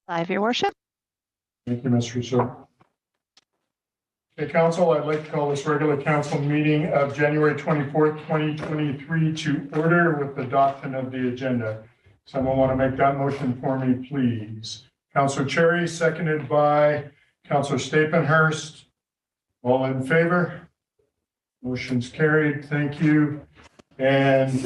Live, Your Worship. Thank you, Ms. Rousseau. Okay, Council, I'd like to call this regular council meeting of January 24th, 2023 to order with the adoption of the agenda. Someone want to make that motion for me, please? Councilor Cherry, seconded by Councilor Stapenhurst. All in favor? Motion's carried. Thank you. And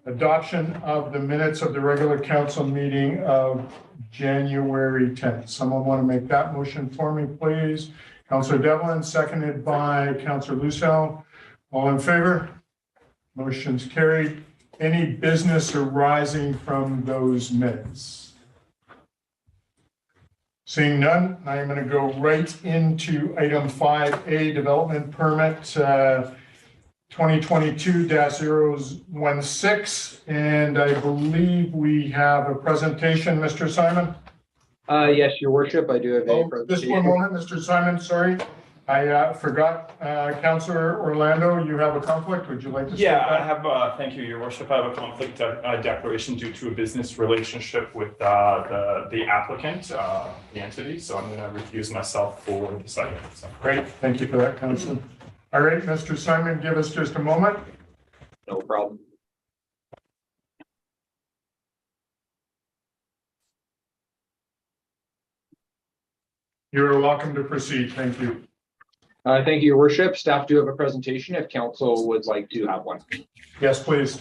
adoption of the minutes of the regular council meeting of January 10th. Someone want to make that motion for me, please? Councilor Devlin, seconded by Councilor Lucelle. All in favor? Motion's carried. Any business arising from those minutes? Seeing none, I am going to go right into item 5A, development permit 2022-016. And I believe we have a presentation, Mr. Simon. Yes, Your Worship, I do have a presentation. Just one moment, Mr. Simon, sorry. I forgot, Councilor Orlando, you have a conflict. Would you like to? Yeah, I have, thank you, Your Worship. I have a conflict declaration due to a business relationship with the applicant, the entity. So I'm going to recuse myself for this item. So. Great, thank you for that, Councilor. All right, Mr. Simon, give us just a moment. No problem. You're welcome to proceed. Thank you. Thank you, Your Worship. Staff do have a presentation if council would like to have one. Yes, please.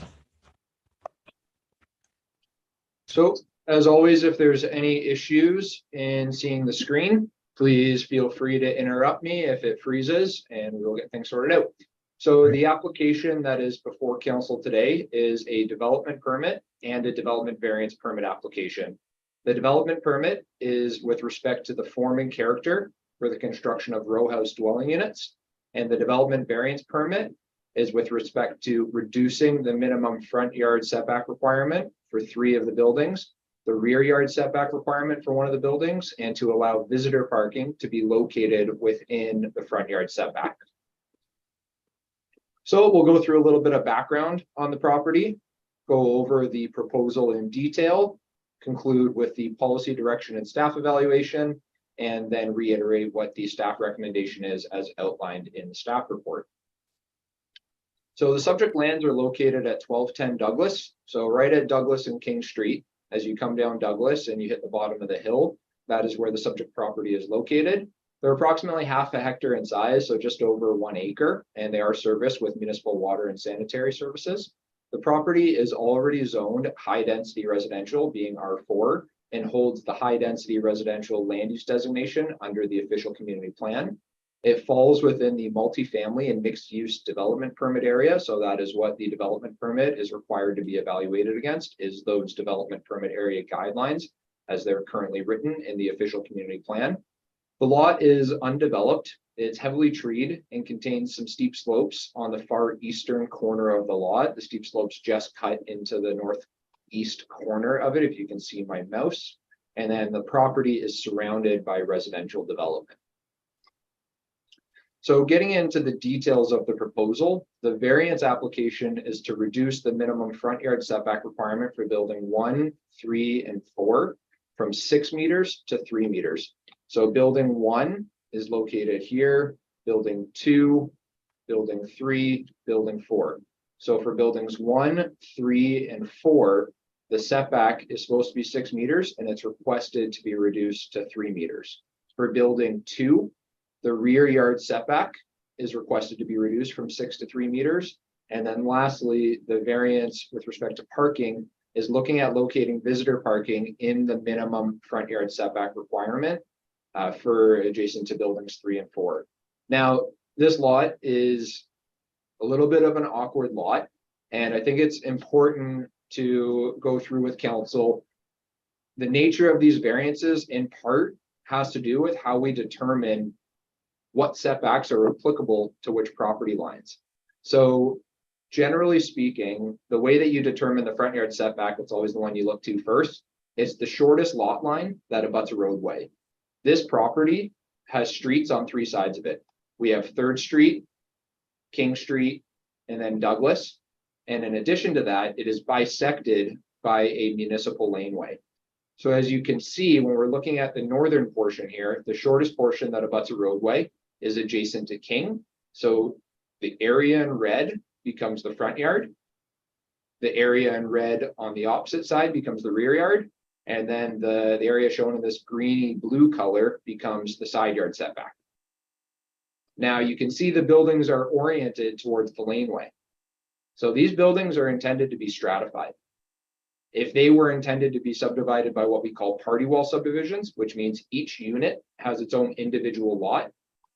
So, as always, if there's any issues in seeing the screen, please feel free to interrupt me if it freezes and we'll get things sorted out. So the application that is before council today is a development permit and a development variance permit application. The development permit is with respect to the form and character for the construction of row house dwelling units, and the development variance permit is with respect to reducing the minimum front yard setback requirement for 3 of the buildings, the rear yard setback requirement for 1 of the buildings, and to allow visitor parking to be located within the front yard setback. So we'll go through a little bit of background on the property, go over the proposal in detail, conclude with the policy direction and staff evaluation, and then reiterate what the staff recommendation is as outlined in the staff report. So the subject lands are located at 1210 Douglas. So right at Douglas and King Street, as you come down Douglas and you hit the bottom of the hill, that is where the subject property is located. They're approximately half a hectare in size, so just over 1 acre, and they are serviced with municipal water and sanitary services. The property is already zoned high density residential, being R4, and holds the high density residential land use designation under the official community plan. It falls within the multifamily and mixed use development permit area. So that is what the development permit is required to be evaluated against, is those development permit area guidelines as they're currently written in the official community plan. The lot is undeveloped. It's heavily treed and contains some steep slopes on the far eastern corner of the lot. The steep slopes just cut into the northeast corner of it, if you can see my mouse. And then the property is surrounded by residential development. So getting into the details of the proposal, the variance application is to reduce the minimum front yard setback requirement for building 1, 3, and 4 from 6 meters to 3 meters. So building 1 is located here, building 2, building 3, building 4. So for buildings 1, 3, and 4, the setback is supposed to be 6 meters and it's requested to be reduced to 3 meters. For building 2, the rear yard setback is requested to be reduced from 6 to 3 meters. And then lastly, the variance with respect to parking is looking at locating visitor parking in the minimum front yard setback requirement for adjacent to buildings 3 and 4. Now, this lot is a little bit of an awkward lot, and I think it's important to go through with council. The nature of these variances in part has to do with how we determine what setbacks are applicable to which property lines. So generally speaking, the way that you determine the front yard setback, it's always the one you look to first. It's the shortest lot line that abuts a roadway. This property has streets on 3 sides of it. We have 3rd Street, King Street, and then Douglas. And in addition to that, it is bisected by a municipal laneway. So as you can see, when we're looking at the northern portion here, the shortest portion that abuts a roadway is adjacent to King. So the area in red becomes the front yard. The area in red on the opposite side becomes the rear yard. And then the area shown in this greeny blue color becomes the side yard setback. Now you can see the buildings are oriented towards the laneway. So these buildings are intended to be stratified. If they were intended to be subdivided by what we call party wall subdivisions, which means each unit has its own individual lot,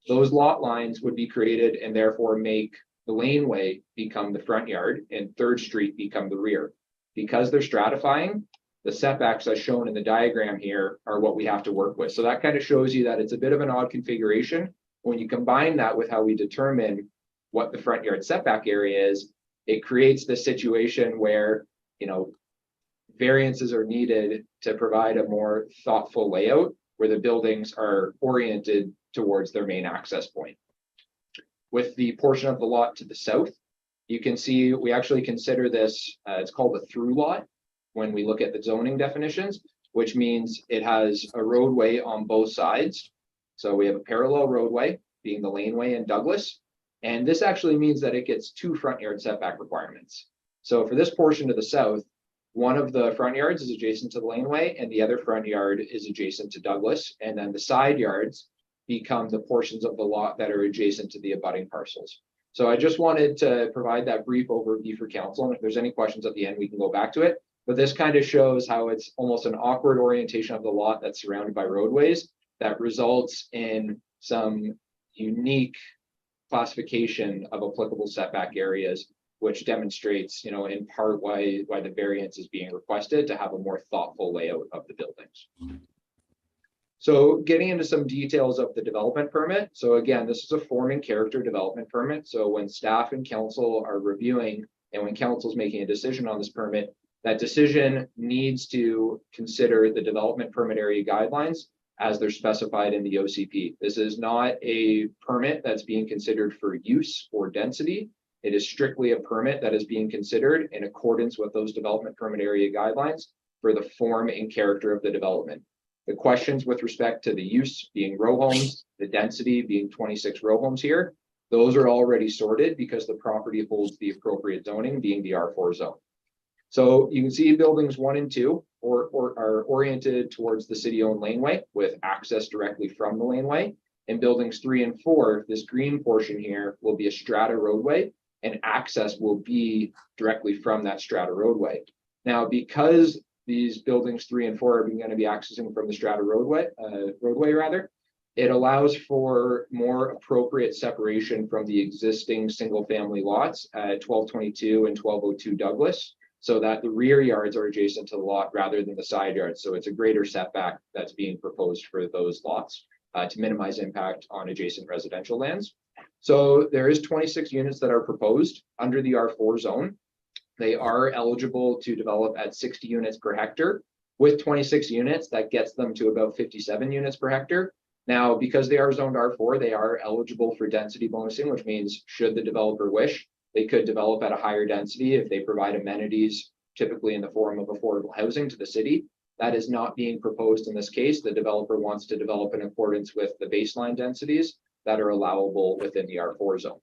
those lot lines would be created and therefore make the laneway become the front yard and 3rd Street become the rear. Because they're stratifying, the setbacks as shown in the diagram here are what we have to work with. So that kind of shows you that it's a bit of an odd configuration. When you combine that with how we determine what the front yard setback area is, it creates this situation where, variances are needed to provide a more thoughtful layout where the buildings are oriented towards their main access point. With the portion of the lot to the south, you can see we actually consider this, it's called a through lot when we look at the zoning definitions, which means it has a roadway on both sides. So we have a parallel roadway being the laneway in Douglas. And this actually means that it gets 2 front yard setback requirements. So for this portion to the south, one of the front yards is adjacent to the laneway and the other front yard is adjacent to Douglas. And then the side yards become the portions of the lot that are adjacent to the abutting parcels. So I just wanted to provide that brief overview for council. And if there's any questions at the end, we can go back to it. But this kind of shows how it's almost an awkward orientation of the lot that's surrounded by roadways that results in some unique classification of applicable setback areas, which demonstrates, in part why the variance is being requested to have a more thoughtful layout of the buildings. So getting into some details of the development permit. So again, this is a form and character development permit. So when staff and council are reviewing and when council's making a decision on this permit, that decision needs to consider the development permit area guidelines as they're specified in the OCP. This is not a permit that's being considered for use or density. It is strictly a permit that is being considered in accordance with those development permit area guidelines for the form and character of the development. The questions with respect to the use being row homes, the density being 26 row homes here, those are already sorted because the property holds the appropriate zoning being the R4 zone. So you can see buildings 1 and 2 are oriented towards the city-owned laneway with access directly from the laneway. And buildings 3 and 4, this green portion here will be a strata roadway and access will be directly from that strata roadway. Now, because these buildings 3 and 4 are going to be accessing from the strata roadway, it allows for more appropriate separation from the existing single-family lots at 1222 and 1202 Douglas, so that the rear yards are adjacent to the lot rather than the side yards. So it's a greater setback that's being proposed for those lots to minimize impact on adjacent residential lands. So there is 26 units that are proposed under the R4 zone. They are eligible to develop at 60 units per hectare. With 26 units, that gets them to about 57 units per hectare. Now, because they are zoned R4, they are eligible for density bonusing, which means should the developer wish, they could develop at a higher density if they provide amenities, typically in the form of affordable housing to the city. That is not being proposed in this case. The developer wants to develop in accordance with the baseline densities that are allowable within the R4 zone.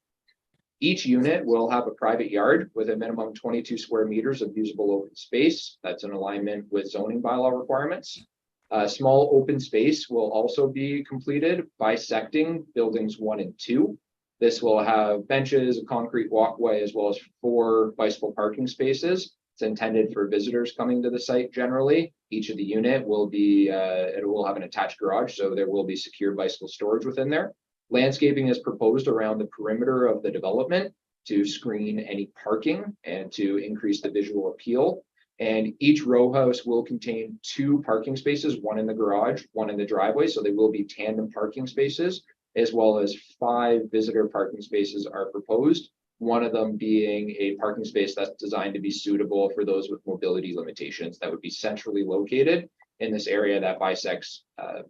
Each unit will have a private yard with a minimum 22 square meters of usable open space. That's in alignment with zoning bylaw requirements. A small open space will also be completed bisecting buildings 1 and 2. This will have benches, a concrete walkway, as well as 4 bicycle parking spaces. It's intended for visitors coming to the site generally. Each of the unit will be, it will have an attached garage, so there will be secure bicycle storage within there. Landscaping is proposed around the perimeter of the development to screen any parking and to increase the visual appeal. And each row house will contain 2 parking spaces, 1 in the garage, 1 in the driveway. So they will be tandem parking spaces, as well as 5 visitor parking spaces are proposed. One of them being a parking space that's designed to be suitable for those with mobility limitations that would be centrally located in this area that bisects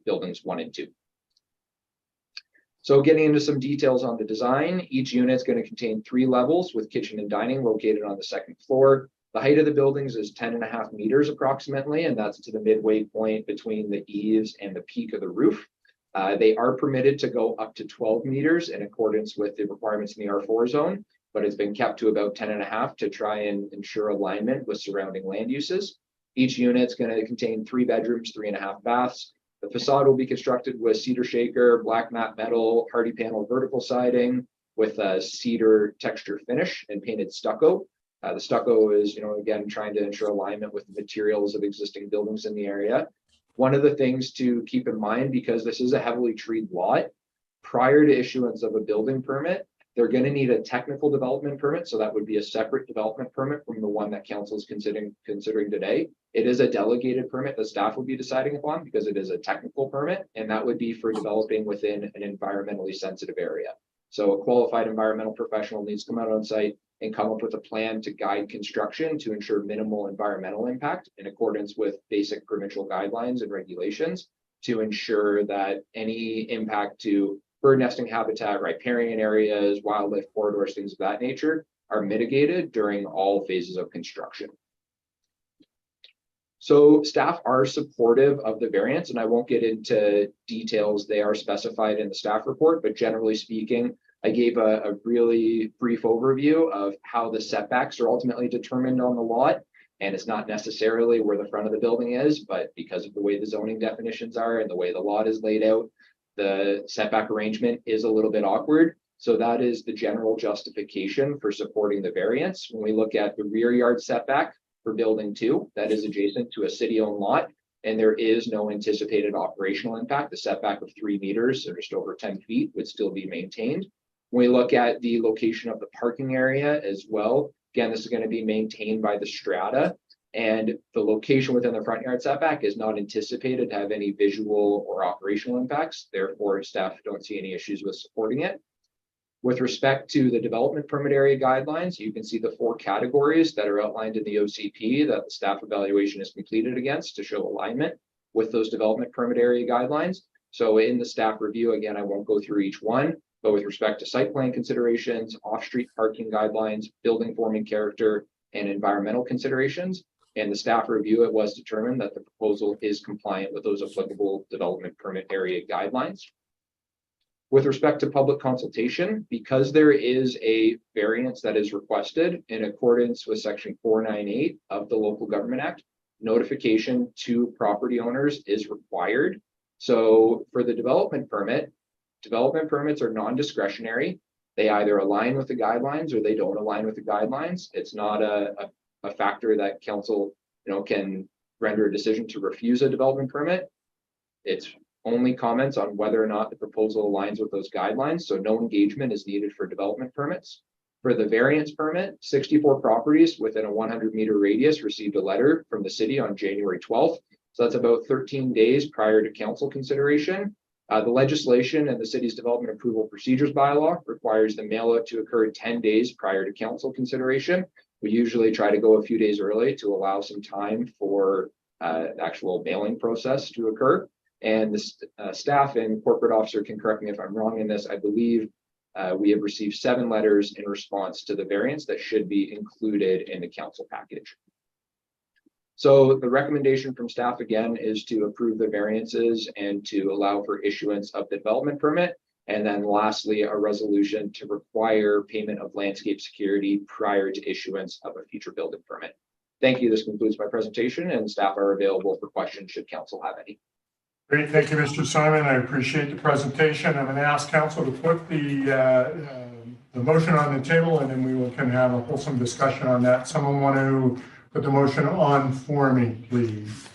buildings 1 and 2. So getting into some details on the design, each unit is going to contain 3 levels with kitchen and dining located on the 2nd floor. The height of the buildings is 10.5 meters approximately, and that's to the midway point between the eaves and the peak of the roof. They are permitted to go up to 12 meters in accordance with the requirements in the R4 zone, but it's been kept to about 10.5 to try and ensure alignment with surrounding land uses. Each unit's going to contain 3 bedrooms, 3.5 baths. The facade will be constructed with cedar shaker, black matte metal, hardy panel vertical siding with a cedar texture finish and painted stucco. The stucco is, again, trying to ensure alignment with the materials of existing buildings in the area. One of the things to keep in mind, because this is a heavily treed lot, prior to issuance of a building permit, they're going to need a technical development permit. So that would be a separate development permit from the one that council is considering today. It is a delegated permit that staff will be deciding upon because it is a technical permit, and that would be for developing within an environmentally sensitive area. So a qualified environmental professional needs to come out on site and come up with a plan to guide construction to ensure minimal environmental impact in accordance with basic provincial guidelines and regulations to ensure that any impact to bird nesting habitat, riparian areas, wildlife corridors, things of that nature are mitigated during all phases of construction. So staff are supportive of the variance, and I won't get into details. They are specified in the staff report, but generally speaking, I gave a really brief overview of how the setbacks are ultimately determined on the lot. And it's not necessarily where the front of the building is, but because of the way the zoning definitions are and the way the lot is laid out, the setback arrangement is a little bit awkward. So that is the general justification for supporting the variance. When we look at the rear yard setback for building 2, that is adjacent to a city-owned lot, and there is no anticipated operational impact. The setback of 3 meters, or just over 10 feet, would still be maintained. When we look at the location of the parking area as well, again, this is going to be maintained by the strata, and the location within the front yard setback is not anticipated to have any visual or operational impacts. Therefore, staff don't see any issues with supporting it. With respect to the development permit area guidelines, you can see the 4 categories that are outlined in the OCP that the staff evaluation is completed against to show alignment with those development permit area guidelines. So in the staff review, again, I won't go through each one, but with respect to site plan considerations, off-street parking guidelines, building forming character, and environmental considerations, in the staff review, it was determined that the proposal is compliant with those applicable development permit area guidelines. With respect to public consultation, because there is a variance that is requested in accordance with Section 498 of the Local Government Act, notification to property owners is required. So for the development permits are non-discretionary. They either align with the guidelines or they don't align with the guidelines. It's not a factor that council can render a decision to refuse a development permit. It's only comments on whether or not the proposal aligns with those guidelines. So no engagement is needed for development permits. For the variance permit, 64 properties within a 100-meter radius received a letter from the city on January 12th. So that's about 13 days prior to council consideration. The legislation and the city's development approval procedures bylaw requires the mail out to occur 10 days prior to council consideration. We usually try to go a few days early to allow some time for the actual mailing process to occur. And the staff and corporate officer can correct me if I'm wrong in this. I believe we have received 7 letters in response to the variance that should be included in the council package. So the recommendation from staff again is to approve the variances and to allow for issuance of the development permit. And then lastly, a resolution to require payment of landscape security prior to issuance of a future building permit. Thank you. This concludes my presentation, and staff are available for questions should council have any. Great, thank you, Mr. Simon. I appreciate the presentation. I'm going to ask council to put the motion on the table, and then we can have a wholesome discussion on that. Someone want to put the motion on for me, please?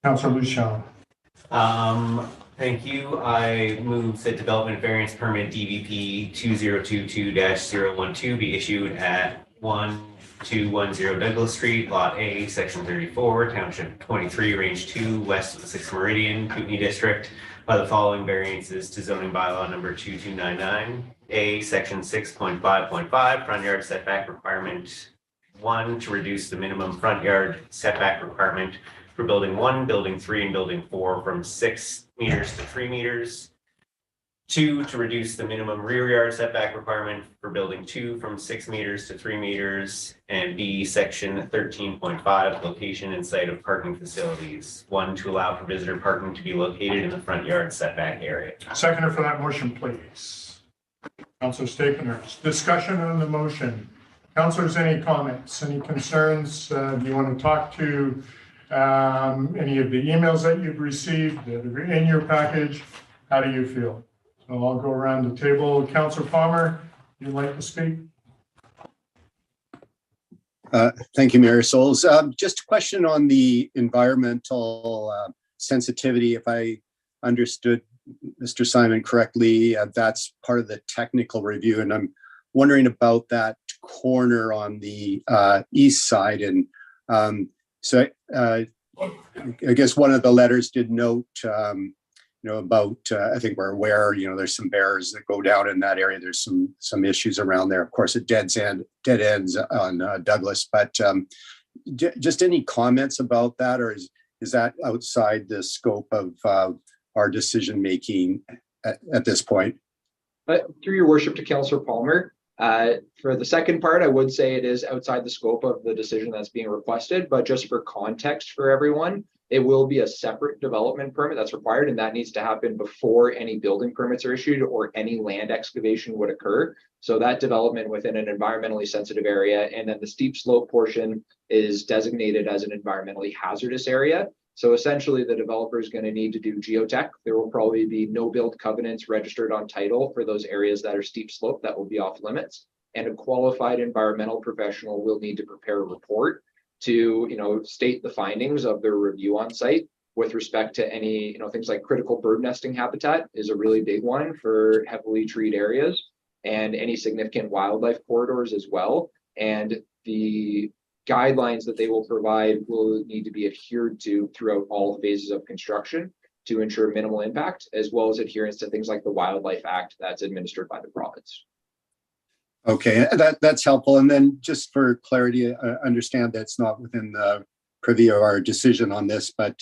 Councilor Lucian. Thank you. I move that development variance permit DVP 2022-012 be issued at 1210 Douglas Street, Lot A, Section 34, Township 23, Range 2, west of the 6th Meridian, Kootenay District, by the following variances to zoning bylaw number 2299, A, Section 6.5.5, front yard setback requirement 1, to reduce the minimum front yard setback requirement for building 1, building 3, and building 4 from 6 meters to 3 meters. 2, to reduce the minimum rear yard setback requirement for building 2 from 6 meters to 3 meters. And B, section 13.5, location and site of parking facilities. 1, to allow for visitor parking to be located in the front yard setback area. Seconder for that motion, please. Councilor Stapleton. Discussion on the motion. Councilors, any comments, any concerns? Do you want to talk to any of the emails that you've received that are in your package? How do you feel? So I'll go around the table. Councilor Palmer, you'd like to speak? Thank you, Mayor Souls. Just a question on the environmental sensitivity. If I understood Mr. Simon correctly, that's part of the technical review, and I'm wondering about that corner on the east side. And so I guess one of the letters did note, about, I think we're aware, there's some bears that go down in that area. There's some issues around there. Of course, it dead ends on Douglas, but just any comments about that, or is that outside the scope of our decision-making at this point? Through your worship to Councillor Palmer, for the second part, I would say it is outside the scope of the decision that's being requested, but just for context for everyone, it will be a separate development permit that's required, and that needs to happen before any building permits are issued or any land excavation would occur. So that development within an environmentally sensitive area, and then the steep slope portion is designated as an environmentally hazardous area. So essentially the developer is going to need to do geotech. There will probably be no build covenants registered on title for those areas that are steep slope that will be off limits. And a qualified environmental professional will need to prepare a report to, state the findings of their review on site with respect to any, things like critical bird nesting habitat is a really big one for heavily treed areas, and any significant wildlife corridors as well. And the guidelines that they will provide will need to be adhered to throughout all phases of construction to ensure minimal impact, as well as adherence to things like the Wildlife Act that's administered by the province. Okay, that's helpful. And then just for clarity, I understand that's not within the purview of our decision on this, but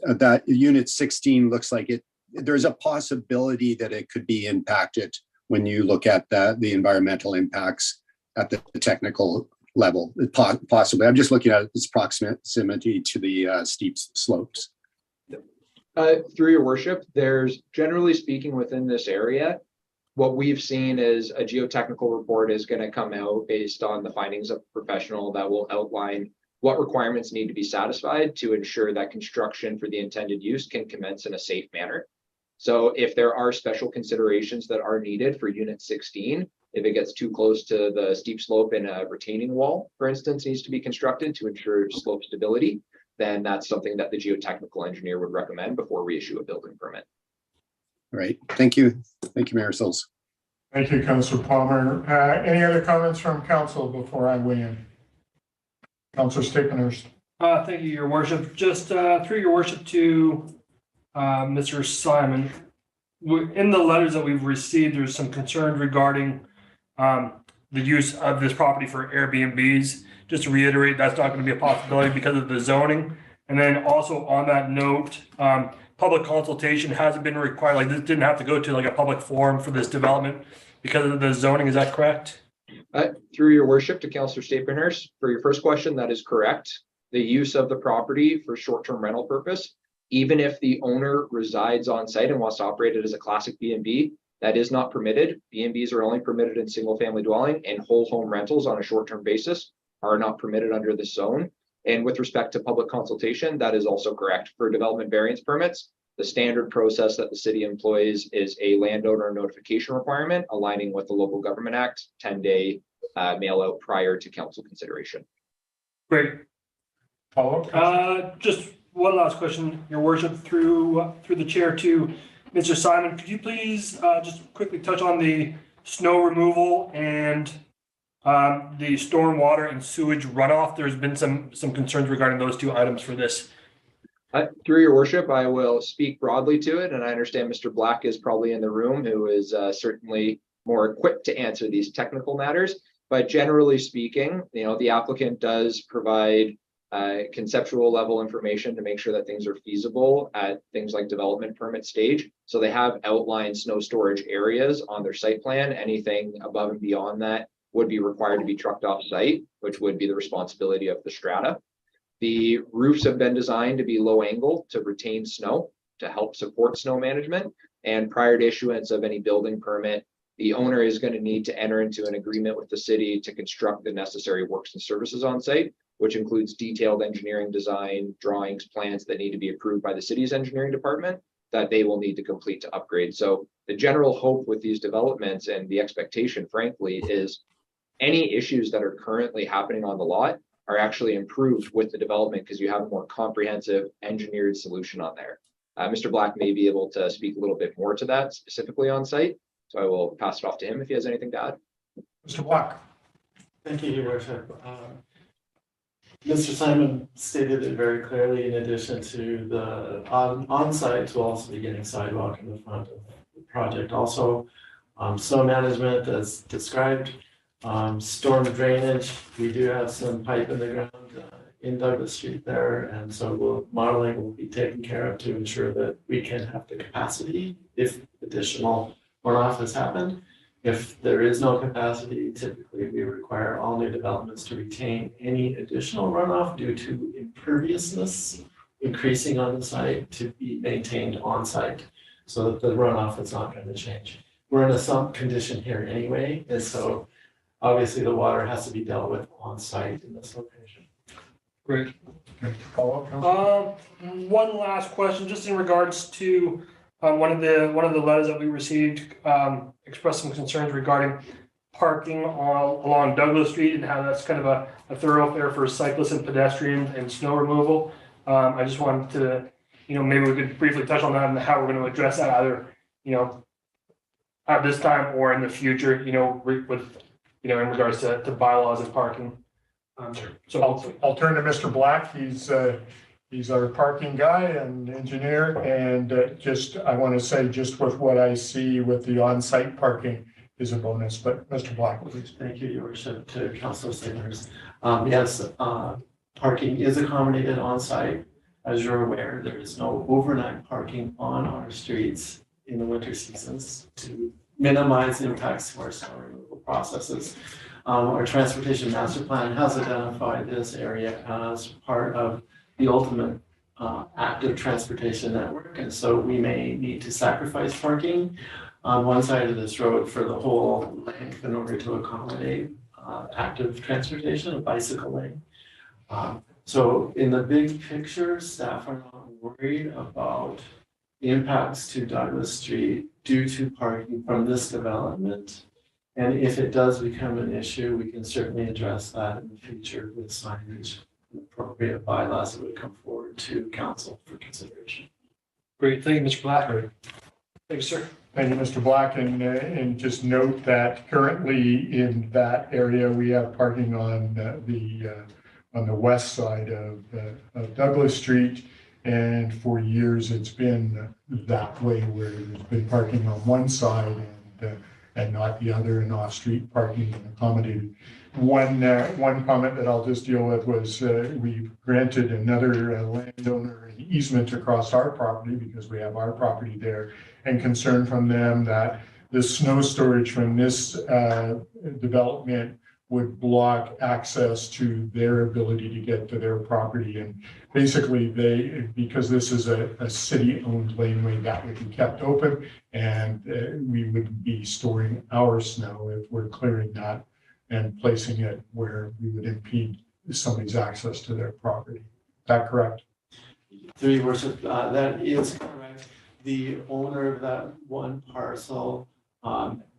that unit 16 looks like there's a possibility that it could be impacted when you look at the environmental impacts at the technical level, possibly. I'm just looking at its proximity to the steep slopes. Through your worship, there's, generally speaking, within this area, what we've seen is a geotechnical report is going to come out based on the findings of a professional that will outline what requirements need to be satisfied to ensure that construction for the intended use can commence in a safe manner. So if there are special considerations that are needed for unit 16, if it gets too close to the steep slope and a retaining wall, for instance, needs to be constructed to ensure slope stability, then that's something that the geotechnical engineer would recommend before we issue a building permit. All right. Thank you. Thank you, Mayor Souls. Thank you, Councillor Palmer. Any other comments from council before I weigh in? Councillor Stapleton. Thank you, Your Worship. Just through Your Worship to Mr. Simon, in the letters that we've received, there's some concern regarding the use of this property for Airbnbs. Just to reiterate, that's not going to be a possibility because of the zoning. And then also on that note, public consultation hasn't been required. Like, this didn't have to go to like a public forum for this development because of the zoning. Is that correct? Through your worship to Councillor Stapleton, for your first question, that is correct. The use of the property for short-term rental purpose, even if the owner resides on site and wants to operate it as a classic B&B, that is not permitted. B&Bs are only permitted in single-family dwelling, and whole home rentals on a short-term basis are not permitted under this zone. And with respect to public consultation, that is also correct. For development variance permits, the standard process that the city employs is a landowner notification requirement, aligning with the Local Government Act, 10-day mail out prior to council consideration. Great. Follow-up? Just one last question, Your Worship, through the chair to Mr. Simon. Could you please just quickly touch on the snow removal and the stormwater and sewage runoff? There's been some concerns regarding those two items for this. Through your worship, I will speak broadly to it, and I understand Mr. Black is probably in the room, who is certainly more equipped to answer these technical matters. But generally speaking, the applicant does provide conceptual level information to make sure that things are feasible at things like development permit stage. So they have outlined snow storage areas on their site plan. Anything above and beyond that would be required to be trucked off site, which would be the responsibility of the strata. The roofs have been designed to be low angle to retain snow to help support snow management. And prior to issuance of any building permit, the owner is going to need to enter into an agreement with the city to construct the necessary works and services on site, which includes detailed engineering design, drawings, plans that need to be approved by the city's engineering department that they will need to complete to upgrade. So the general hope with these developments and the expectation, frankly, is any issues that are currently happening on the lot are actually improved with the development because you have a more comprehensive engineered solution on there. Mr. Black may be able to speak a little bit more to that specifically on site. So I will pass it off to him if he has anything to add. Mr. Black. Thank you, Your Worship. Mr. Simon stated it very clearly. In addition to the on-site, will also be getting sidewalk in the front of the project. Also, snow management as described, storm drainage. We do have some pipe in the ground in Douglas Street there, and so modeling will be taken care of to ensure that we can have the capacity if additional runoff has happened. If there is no capacity, typically we require all new developments to retain any additional runoff due to imperviousness increasing on the site to be maintained on site so that the runoff is not going to change. We're in a sump condition here anyway, and so obviously the water has to be dealt with on site in this location. Great. Follow up, Councilor? One last question, just in regards to one of the letters that we received expressed some concerns regarding parking along Douglas Street and how that's kind of a thoroughfare for cyclists and pedestrians and snow removal. I just wanted to, maybe we could briefly touch on that and how we're going to address that either, at this time or in the future, with, in regards to bylaws and parking. So I'll turn to Mr. Black. He's our parking guy and engineer, and I want to say just with what I see with the on-site parking is a bonus, but Mr. Black, please. Thank you, Your Worship, to Councilor Sailors. Yes, parking is accommodated on site. As you're aware, there is no overnight parking on our streets in the winter seasons to minimize impacts to our snow removal processes. Our transportation master plan has identified this area as part of the ultimate active transportation network. And so we may need to sacrifice parking on one side of this road for the whole length in order to accommodate active transportation, a bicycle lane. So in the big picture, staff are not worried about the impacts to Douglas Street due to parking from this development. And if it does become an issue, we can certainly address that in the future with signage and appropriate bylaws that would come forward to council for consideration. great, thank you, Mr. Black. Thank you, sir. Thank you, Mr. Black, and just note that currently in that area, we have parking on the west side of Douglas Street. And for years, it's been that way where there's been parking on one side and not the other, and off-street parking and accommodated. One comment that I'll just deal with was we granted another landowner an easement across our property because we have our property there, and concern from them that the snow storage from this development would block access to their ability to get to their property. And basically because this is a city-owned laneway, that would be kept open, and we would be storing our snow if we're clearing that and placing it where we would impede somebody's access to their property. Is that correct? Through your worship, that is correct. The owner of that one parcel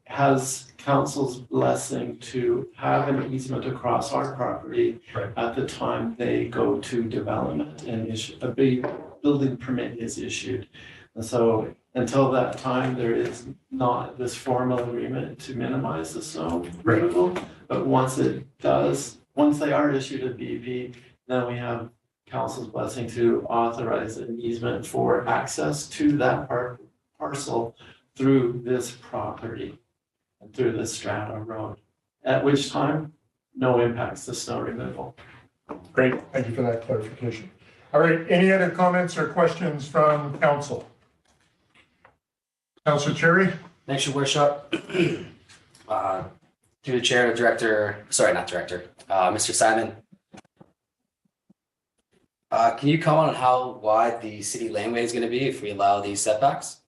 has council's blessing to have an easement across our property at the time they go to development and a big building permit is issued. And so until that time, there is not this formal agreement to minimize the snow removal. But once they are issued a BP, then we have council's blessing to authorize an easement for access to that parcel through this property and through the Strata Road, at which time no impacts to snow removal. Great, thank you for that clarification. All right, any other comments or questions from council? Councilor Cherry? Thanks, your worship. Through the chair to director, sorry, not director, Mr. Simon. Can you comment on how wide the city laneway is going to be if we allow these setbacks?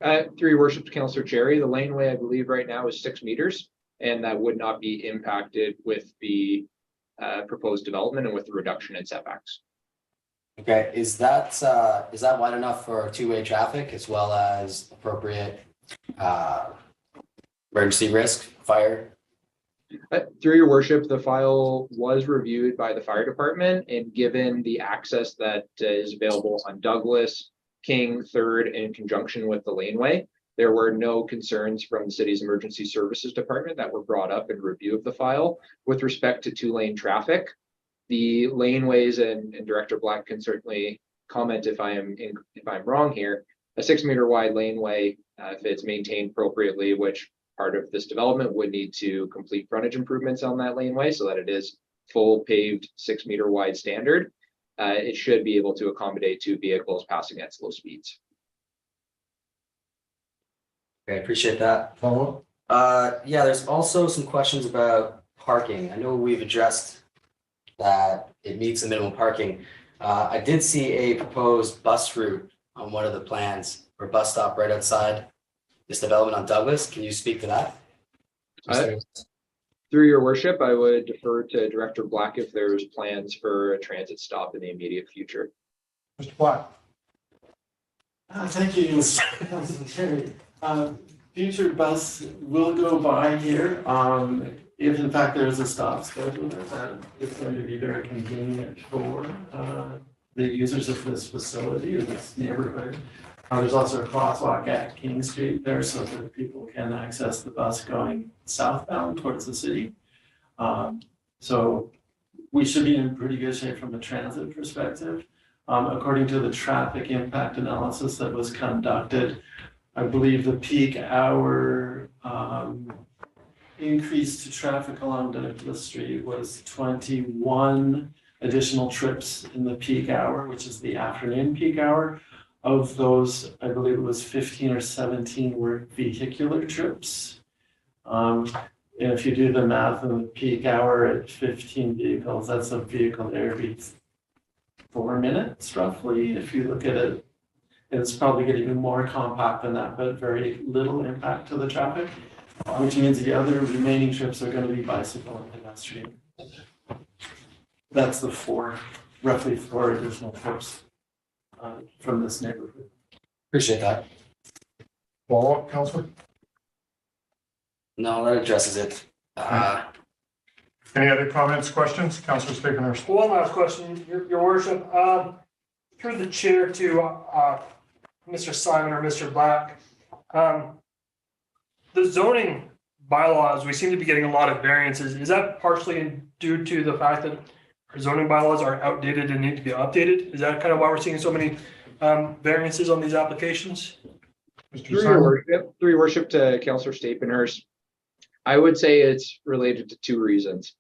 Through your worship, Councillor Cherry, the laneway, I believe right now is 6 meters, and that would not be impacted with the proposed development and with the reduction in setbacks. Okay, is that wide enough for two-way traffic as well as appropriate emergency risk, fire? Through your worship, the file was reviewed by the fire department, and given the access that is available on Douglas, King, Third, in conjunction with the laneway, there were no concerns from the city's emergency services department that were brought up in review of the file. With respect to two-lane traffic, the laneways, and Director Black can certainly comment if I'm wrong here, a 6 meter wide laneway, if it's maintained appropriately, which part of this development would need to complete frontage improvements on that laneway so that it is full paved 6 meter wide standard. It should be able to accommodate 2 vehicles passing at slow speeds. Okay, appreciate that. Follow? Yeah, there's also some questions about parking. I know we've addressed that it meets the minimum parking. I did see a proposed bus route on one of the plans, or bus stop right outside this development on Douglas. Can you speak to that? Through your worship, I would defer to Director Black if there's plans for a transit stop in the immediate future. Mr. Black? Thank you, Mr. Councilor. Future bus will go by here. If in fact there is a stop schedule, that is going to be very convenient for the users of this facility or this neighborhood. There's also a crosswalk at King Street there so that people can access the bus going southbound towards the city. So we should be in pretty good shape from a transit perspective. According to the traffic impact analysis that was conducted, I believe the peak hour increase to traffic along Douglas Street was 21 additional trips in the peak hour, which is the afternoon peak hour. Of those, I believe it was 15 or 17 were vehicular trips. And if you do the math in the peak hour at 15 vehicles, that's a vehicle every 4 minutes roughly. If you look at it, it's probably getting even more compact than that, but very little impact to the traffic, which means the other remaining trips are going to be bicycle and pedestrian. That's the roughly four additional trips from this neighborhood. Appreciate that. Follow up, Councilor? No, that addresses it. Any other comments, questions? Councilor Stevenhurst? One last question, your worship, through the chair to Mr. Simon or Mr. Black. The zoning bylaws, we seem to be getting a lot of variances. Is that partially due to the fact that our zoning bylaws are outdated and need to be updated? Is that kind of why we're seeing so many variances on these applications? Mr. Through Simon? your worship to Councillor Stapenhurst, I would say it's related to 2 reasons.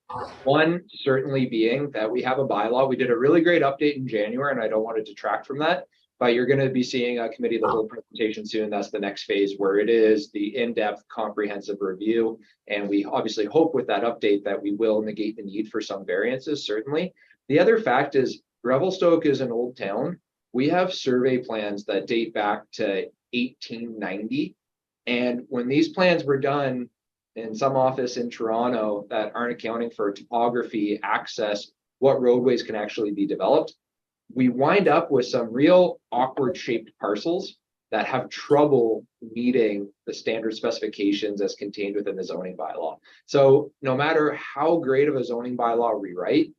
One, certainly being that we have a bylaw. We did a really great update in January, and I don't want to detract from that, but you're going to be seeing a committee of the whole presentation soon. That's the next phase where it is the in-depth comprehensive review. And we obviously hope with that update that we will negate the need for some variances, certainly. The other fact is Revelstoke is an old town. We have survey plans that date back to 1890. And when these plans were done in some office in Toronto that aren't accounting for topography, access, what roadways can actually be developed, we wind up with some real awkward shaped parcels that have trouble meeting the standard specifications as contained within the zoning bylaw. So no matter how great of a zoning bylaw we write,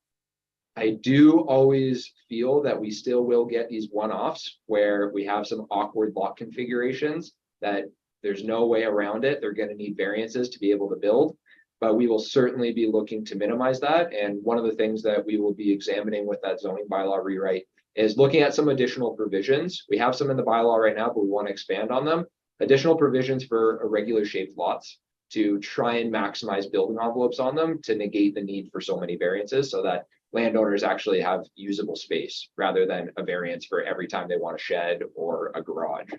I do always feel that we still will get these one-offs where we have some awkward lot configurations that there's no way around it. They're going to need variances to be able to build, but we will certainly be looking to minimize that. And one of the things that we will be examining with that zoning bylaw rewrite is looking at some additional provisions. We have some in the bylaw right now, but we want to expand on them. Additional provisions for irregular shaped lots to try and maximize building envelopes on them to negate the need for so many variances so that landowners actually have usable space rather than a variance for every time they want a shed or a garage.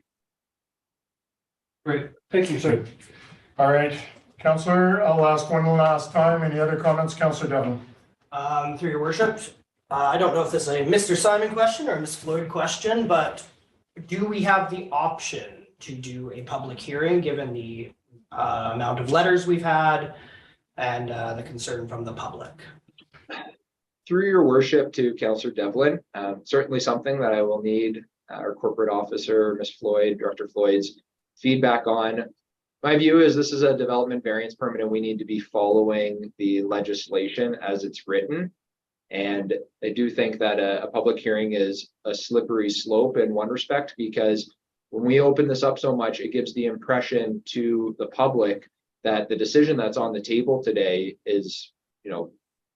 Great, thank you, sir. All right, Councillor, I'll ask one last time. Any other comments, Councillor Devlin? Through your worship, I don't know if this is a Mr. Simon question or a Ms. Floyd question, but do we have the option to do a public hearing given the amount of letters we've had and the concern from the public? Through your worship to Councillor Devlin, certainly something that I will need our corporate officer, Ms. Floyd, Director Floyd's feedback on. My view is this is a development variance permit and we need to be following the legislation as it's written. And I do think that a public hearing is a slippery slope in one respect, because when we open this up so much, it gives the impression to the public that the decision that's on the table today is,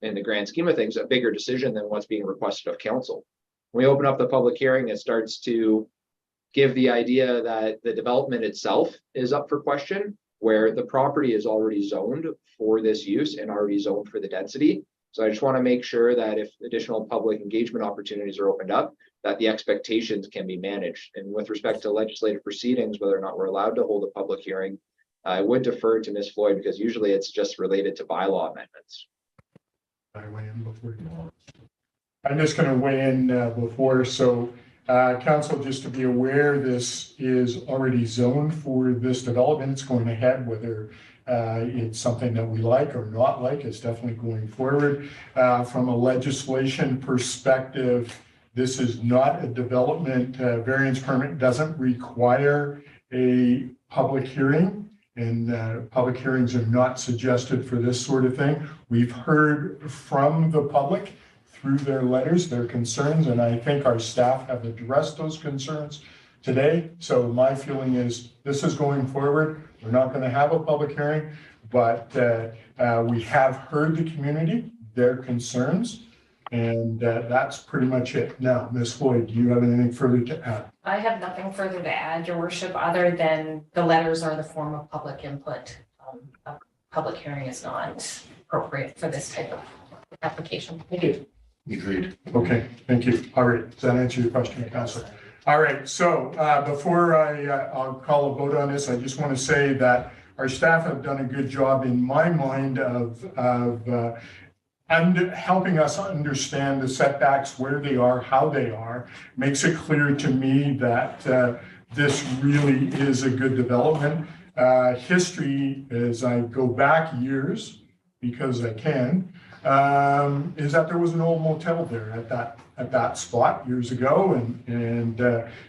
in the grand scheme of things, a bigger decision than what's being requested of council. When we open up the public hearing, it starts to give the idea that the development itself is up for question, where the property is already zoned for this use and already zoned for the density. So I just want to make sure that if additional public engagement opportunities are opened up, that the expectations can be managed. And with respect to legislative proceedings, whether or not we're allowed to hold a public hearing, I would defer to Ms. Floyd because usually it's just related to bylaw amendments. I'm just going to weigh in before. So council, just to be aware, this is already zoned for this development. It's going ahead, whether it's something that we like or not like, it's definitely going forward. From a legislation perspective, this is not a development variance permit, doesn't require a public hearing. And public hearings are not suggested for this sort of thing. We've heard from the public through their letters, their concerns, and I think our staff have addressed those concerns today. So my feeling is this is going forward. We're not going to have a public hearing, but we have heard the community, their concerns, and that's pretty much it. Now, Ms. Floyd, do you have anything further to add? I have nothing further to add, Your Worship, other than the letters are the form of public input. A public hearing is not appropriate for this type of application. Thank you. Agreed. Okay, thank you. All right, does that answer your question, Councilor? All right, so before I'll call a vote on this, I just want to say that our staff have done a good job in my mind of helping us understand the setbacks, where they are, how they are. Makes it clear to me that this really is a good development. History, as I go back years, because I can, is that there was an old motel there at that spot years ago. And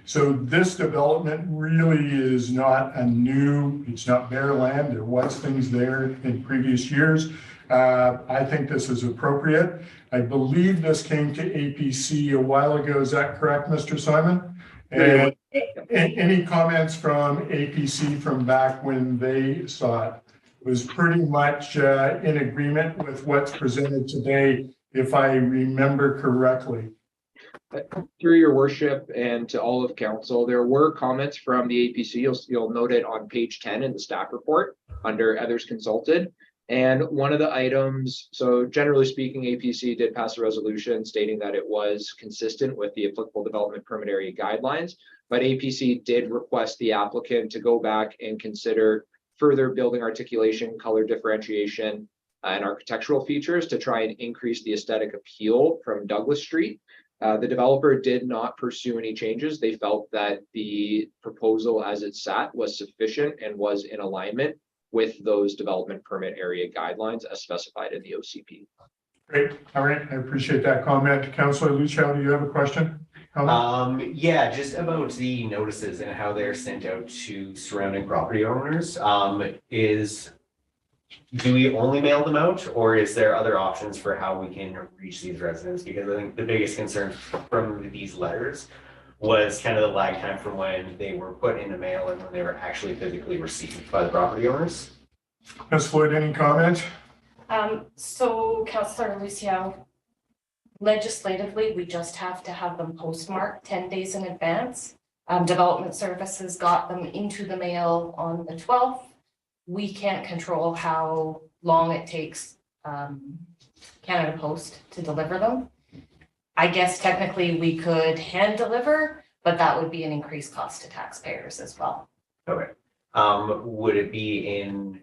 so this development really is not it's not bare land. There was things there in previous years. I think this is appropriate. I believe this came to APC a while ago. Is that correct, Mr. Simon? And any comments from APC from back when they saw it? Was pretty much in agreement with what's presented today, if I remember correctly. Through your worship and to all of council, there were comments from the APC. You'll note it on page 10 in the staff report under others consulted. And one of the items, so generally speaking, APC did pass a resolution stating that it was consistent with the applicable development permit area guidelines, but APC did request the applicant to go back and consider further building articulation, color differentiation, and architectural features to try and increase the aesthetic appeal from Douglas Street. The developer did not pursue any changes. They felt that the proposal as it sat was sufficient and was in alignment with those development permit area guidelines as specified in the OCP. Great. All right. I appreciate that comment. Councilor Luciano, do you have a question? Yeah, just about the notices and how they're sent out to surrounding property owners. Do we only mail them out, or is there other options for how we can reach these residents? Because I think the biggest concern from these letters was kind of the lag time from when they were put in the mail and when they were actually physically received by the property owners. Ms. Floyd, any comment? So Councillor Luciano, legislatively, we just have to have them postmarked 10 days in advance. Development Services got them into the mail on the 12th. we can't control how long it takes Canada Post to deliver them. I guess technically we could hand deliver, but that would be an increased cost to taxpayers as well. Okay. Would it be in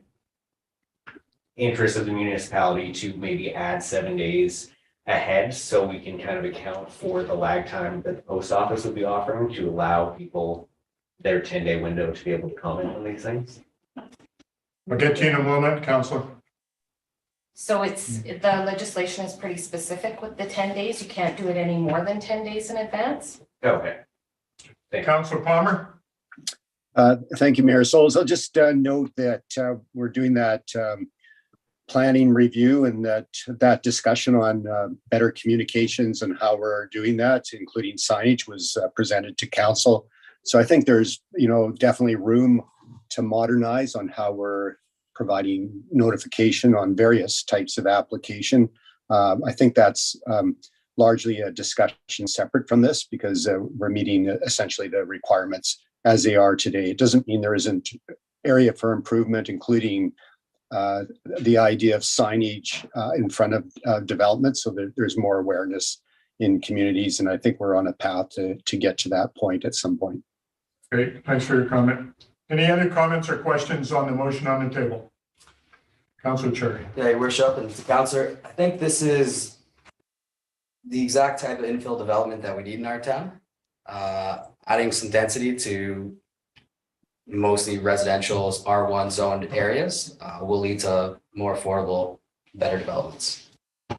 interest of the municipality to maybe add 7 days ahead so we can kind of account for the lag time that the post office would be offering to allow people their 10-day window to be able to comment on these things? I'll get to you in a moment, Councillor. So the legislation is pretty specific with the 10 days. You can't do it any more than 10 days in advance. Okay. Councillor Palmer? Thank you, Mayor Souls. I'll just note that we're doing that planning review and that discussion on better communications and how we're doing that, including signage, was presented to council. So I think there's, definitely room to modernize on how we're providing notification on various types of application. I think that's largely a discussion separate from this because we're meeting essentially the requirements as they are today. It doesn't mean there isn't area for improvement, including the idea of signage in front of development so that there's more awareness in communities. And I think we're on a path to get to that point at some point. Great, thanks for your comment. Any other comments or questions on the motion on the table? Councillor Cherry. Yeah, Your Worship and Councillor, I think this is the exact type of infill development that we need in our town. Adding some density to mostly residential R1 zoned areas will lead to more affordable, better developments. All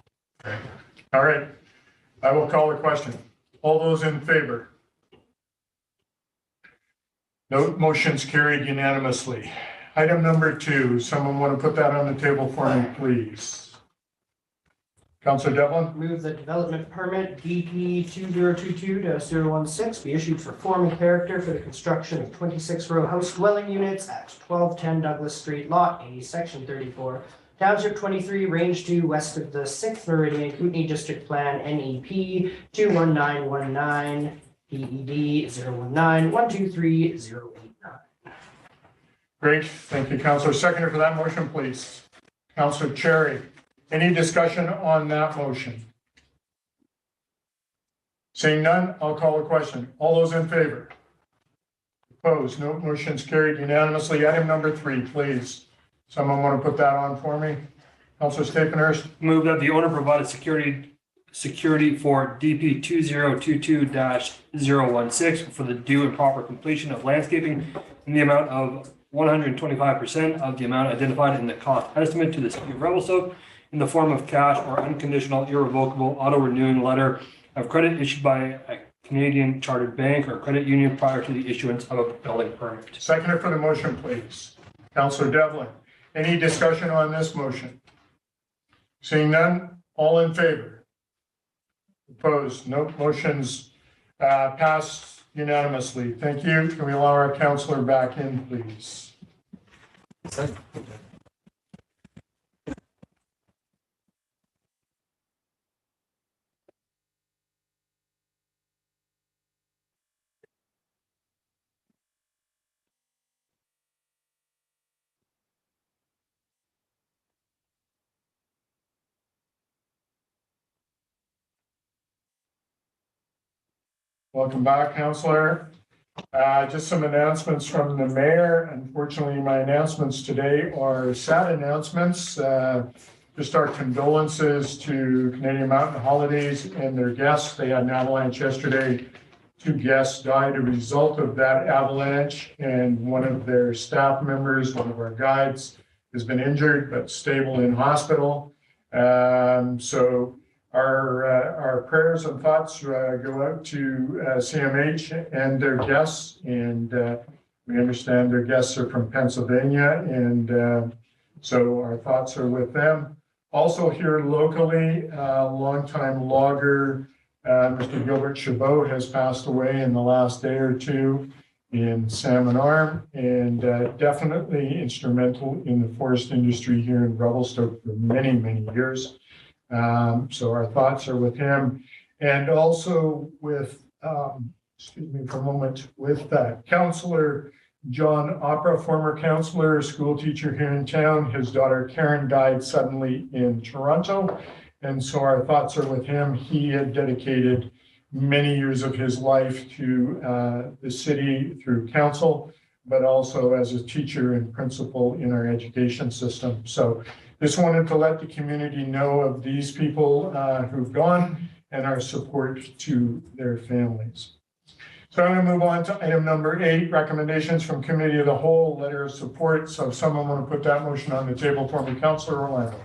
right, I will call the question. All those in favor? No, motion's carried unanimously. Item number 2, someone want to put that on the table for me, please? Councillor Devlin? Move the development permit DP 2022-016 be issued for form and character for the construction of 26-row house dwelling units at 1210 Douglas Street, Lot A, Section 34, Township 23, Range 2, west of the 6th Meridian, Kootenai District Plan, NEP 21919, PED 019-123-089. Great, thank you, Councillor. Seconder for that motion, please. Councillor Cherry. Any discussion on that motion? Seeing none, I'll call the question. All those in favor? Opposed? No, motion's carried unanimously. Item number 3, please. Someone want to put that on for me? Councillor Staphenhurst? Move that the owner provide security for DP 2022-016 for the due and proper completion of landscaping in the amount of 125% of the amount identified in the cost estimate to the city of Revelstoke in the form of cash or unconditional irrevocable auto-renewing letter of credit issued by a Canadian chartered bank or credit union prior to the issuance of a building permit. Seconder for the motion, please. Councillor Devlin. Any discussion on this motion? Seeing none, all in favor? Opposed? No, motions passed unanimously. Thank you. Can we allow our councillor back in, please? Welcome back, Councillor. Just some announcements from the mayor. Unfortunately, my announcements today are sad announcements. Just our condolences to Canadian Mountain Holidays and their guests. They had an avalanche yesterday. 2 guests died as a result of that avalanche, and one of their staff members, one of our guides, has been injured but stable in hospital. So our prayers and thoughts go out to CMH and their guests, and we understand their guests are from Pennsylvania, and so our thoughts are with them. Also here locally, longtime logger Mr. Gilbert Chabot has passed away in the last day or 2 in Salmon Arm, and definitely instrumental in the forest industry here in Revelstoke for many, many years. So our thoughts are with him, and also with, excuse me for a moment, with Councillor John Opera, former counselor, school teacher here in town. His daughter Karen died suddenly in Toronto. And so our thoughts are with him. He had dedicated many years of his life to the city through council, but also as a teacher and principal in our education system. So just wanted to let the community know of these people who've gone and our support to their families. So I'm going to move on to item number 8, recommendations from committee of the whole, letter of support. So if someone want to put that motion on the table for me, Councillor Orlando.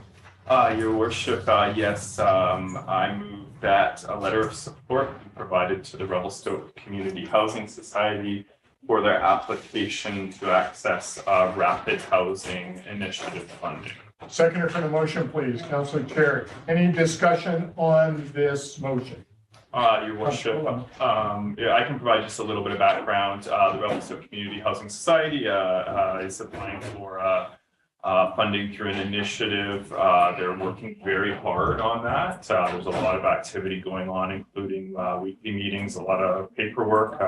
Your worship, yes, I move that a letter of support be provided to the Revelstoke Community Housing Society for their application to access rapid housing initiative funding. Seconder for the motion, please, Councillor Cherry. Any discussion on this motion? Your worship, yeah, I can provide just a little bit of background. The Revelstoke Community Housing Society is applying for funding through an initiative. They're working very hard on that. There's a lot of activity going on, including weekly meetings, a lot of paperwork.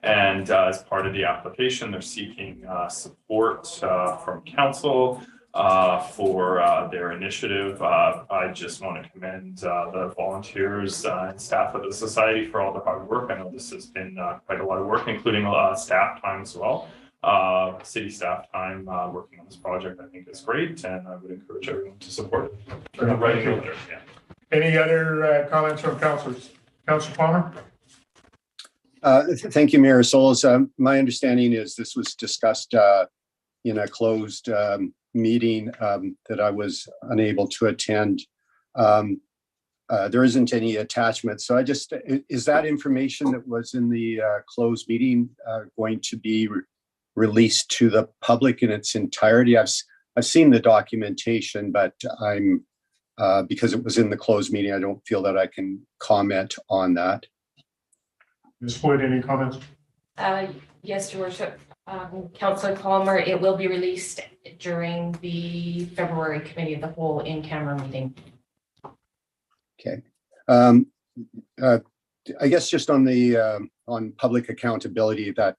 And as part of the application, they're seeking support from council for their initiative. I just want to commend the volunteers and staff of the society for all the hard work. I know this has been quite a lot of work, including staff time as well. City staff time working on this project, I think is great, and I would encourage everyone to support it. Writing a letter, yeah. Any other comments from councilors? Councillor Palmer? Thank you, Mayor Souls. My understanding is this was discussed in a closed meeting that I was unable to attend. There isn't any attachment. So is that information that was in the closed meeting going to be released to the public in its entirety? I've seen the documentation, but because it was in the closed meeting, I don't feel that I can comment on that. Ms. Floyd, any comments? Yes, Your Worship. Councillor Palmer, it will be released during the February Committee of the Whole in-camera meeting. Okay. I guess just on the on public accountability, that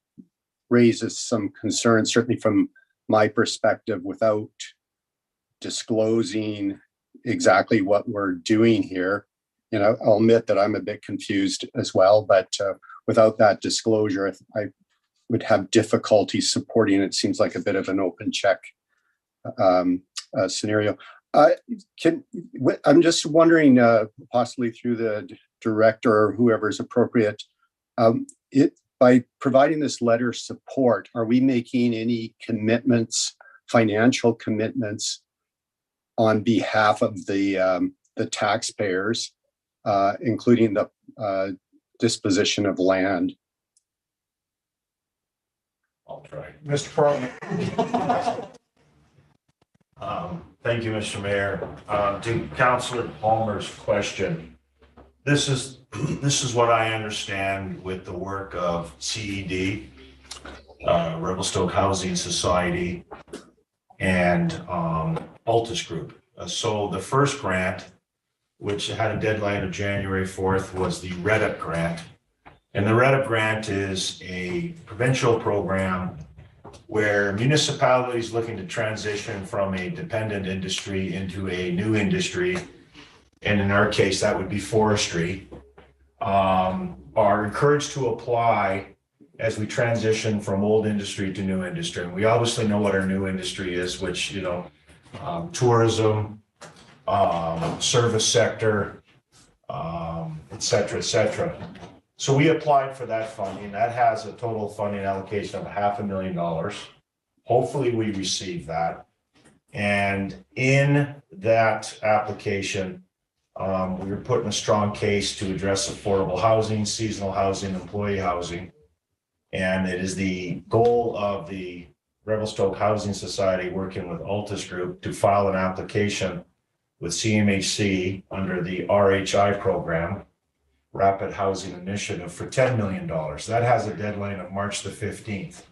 raises some concerns, certainly from my perspective, without disclosing exactly what we're doing here. You know, I'll admit that I'm a bit confused as well, but without that disclosure, I would have difficulty supporting it. It seems like a bit of an open check scenario. I'm just wondering, possibly through the director or whoever is appropriate, by providing this letter of support, are we making any commitments, financial commitments, on behalf of the taxpayers, including the disposition of land? I'll try. Mr. Parliament. Thank you, Mr. Mayor. To Councillor Palmer's question, this is what I understand with the work of CED, Revelstoke Housing Society, and Altus Group. So the first grant, which had a deadline of January 4th, was the REDUP grant. And the REDUP grant is a provincial program where municipalities looking to transition from a dependent industry into a new industry, and in our case, that would be forestry, are encouraged to apply as we transition from old industry to new industry. And we obviously know what our new industry is, which, you know, tourism, service sector, et cetera, et cetera. So we applied for that funding. That has a total funding allocation of $500,000. Hopefully we receive that. And in that application, we were putting a strong case to address affordable housing, seasonal housing, employee housing. And it is the goal of the Revelstoke Housing Society, working with Altus Group, to file an application with CMHC under the RHI program, Rapid Housing Initiative, for $10 million. That has a deadline of March the 15th.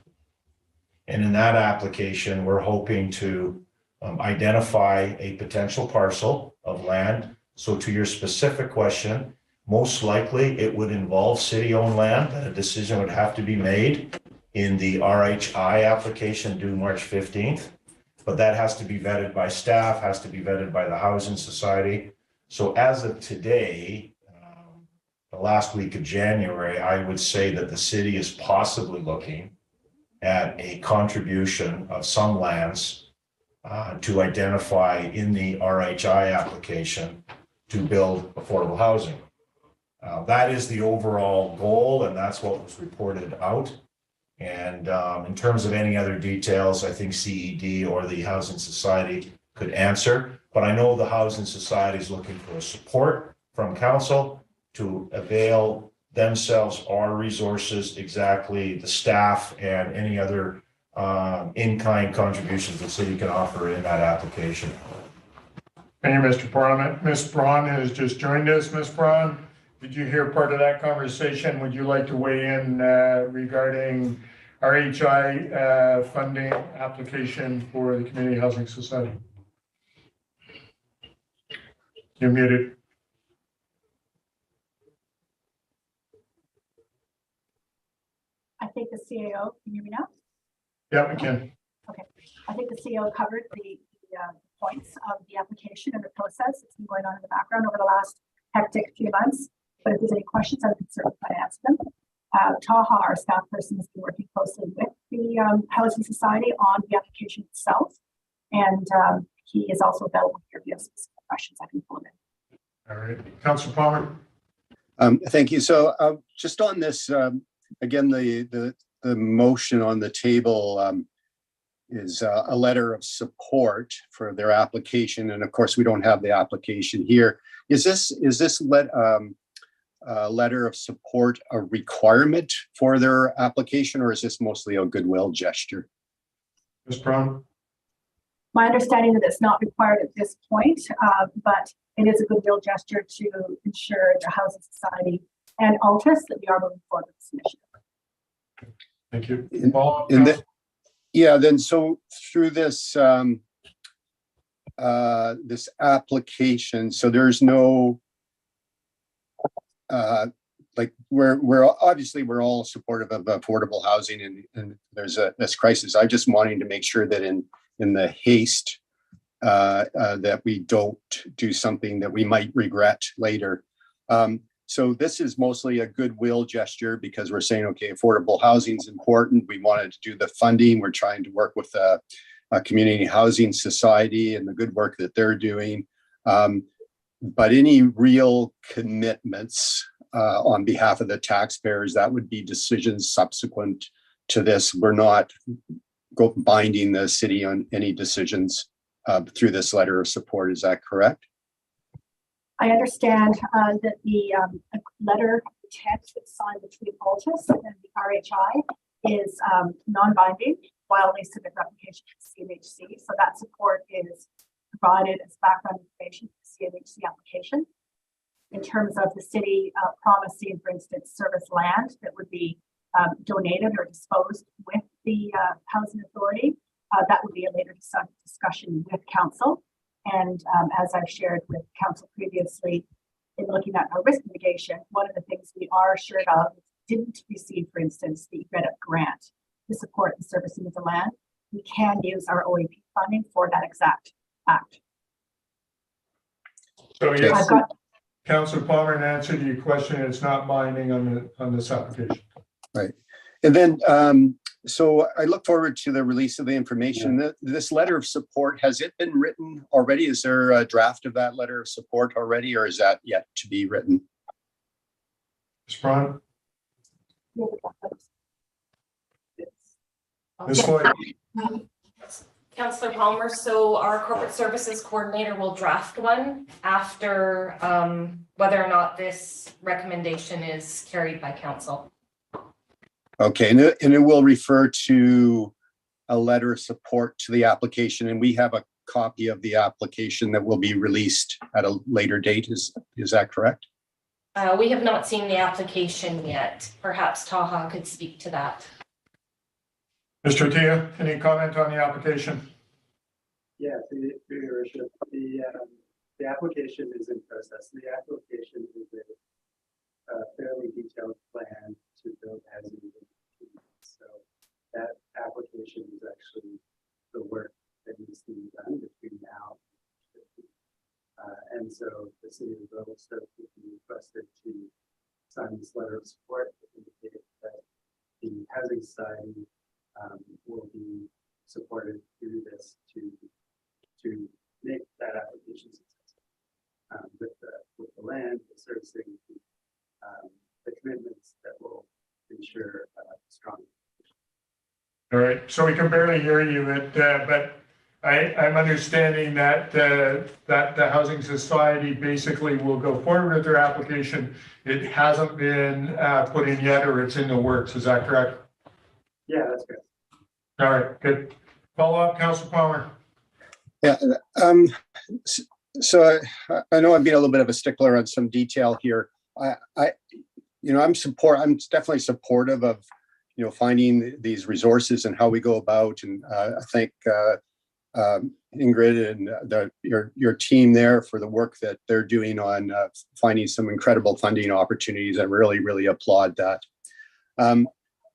And in that application, we're hoping to identify a potential parcel of land. So to your specific question, most likely it would involve city-owned land, that a decision would have to be made in the RHI application due March 15th. But that has to be vetted by staff, has to be vetted by the Housing Society. So as of today, the last week of January, I would say that the city is possibly looking at a contribution of some lands to identify in the RHI application to build affordable housing. That is the overall goal, and that's what was reported out. And in terms of any other details, I think CED or the Housing Society could answer. But I know the Housing Society is looking for support from council to avail themselves our resources, exactly the staff and any other in-kind contributions the city can offer in that application. Thank you, Mr. Parliament. Ms. Braun has just joined us. Ms. Braun, did you hear part of that conversation? Would you like to weigh in regarding RHI funding application for the Community Housing Society? You're muted. I think the CAO, can you hear me now? Yeah, we can. Okay, I think the CAO covered the points of the application and the process. It's been going on in the background over the last hectic few months. But if there's any questions, I can certainly try to answer them. Taha, our staff person, has been working closely with the Housing Society on the application itself. And he is also available here if you have specific questions. I can pull him in. All right, Councilor Palmer. Thank you. So just on this, again, the motion on the table is a letter of support for their application. And of course, we don't have the application here. Is this letter of support a requirement for their application, or is this mostly a goodwill gesture? Ms. Braun. My understanding that it's not required at this point, but it is a goodwill gesture to ensure the Housing Society and Altus that we are moving forward with this initiative. Thank you. Then so through this this application, so there's no like we're obviously we're all supportive of affordable housing and there's this crisis. I just wanting to make sure that in the haste that we don't do something that we might regret later. So this is mostly a goodwill gesture because we're saying, okay, affordable housing is important. We wanted to do the funding. We're trying to work with a community housing society and the good work that they're doing. But any real commitments on behalf of the taxpayers, that would be decisions subsequent to this. We're not binding the city on any decisions through this letter of support. Is that correct? I understand that the letter of intent that's signed between Altus and the RHI is non-binding while they submit the application to CMHC. So that support is provided as background information for the CMHC application. In terms of the city promising, for instance, service land that would be donated or disposed with the housing authority, that would be a later discussion with council. And as I've shared with council previously, in looking at our risk mitigation, one of the things we are assured of didn't receive, for instance, the REDUP grant to support the servicing of the land. We can use our OAP funding for that exact act. So yes, Councilor Palmer, in answer to your question, it's not binding on this application. Right. And then, so I look forward to the release of the information. Yeah. This letter of support, has it been written already? Is there a draft of that letter of support already, or is that yet to be written? Ms. Braun? Ms. Floyd? Councillor Palmer, so our corporate services coordinator will draft one after whether or not this recommendation is carried by council. Okay, and it will refer to a letter of support to the application, and we have a copy of the application that will be released at a later date. Is that correct? We have not seen the application yet. Perhaps Taha could speak to that. Mr. Tia, any comment on the application? Yeah, your worship, the application is in process. The application is a fairly detailed plan to build housing. So And so the city of Revelstoke would be requested to sign this letter of support indicating that the housing society will be supported through this to make that application successful. With the land, the servicing, the commitments that will ensure strong. All right, so we can barely hear you, but I'm understanding that that the Housing Society basically will go forward with their application. It hasn't been put in yet, or it's in the works. Is that correct? Yeah, that's good. All right, good. Follow up, Councilor Palmer. Yeah. So I know I'm being a little bit of a stickler on some detail here. I'm definitely supportive of, finding these resources and how we go about. And I thank Ingrid and your team there for the work that they're doing on finding some incredible funding opportunities. I really, really applaud that.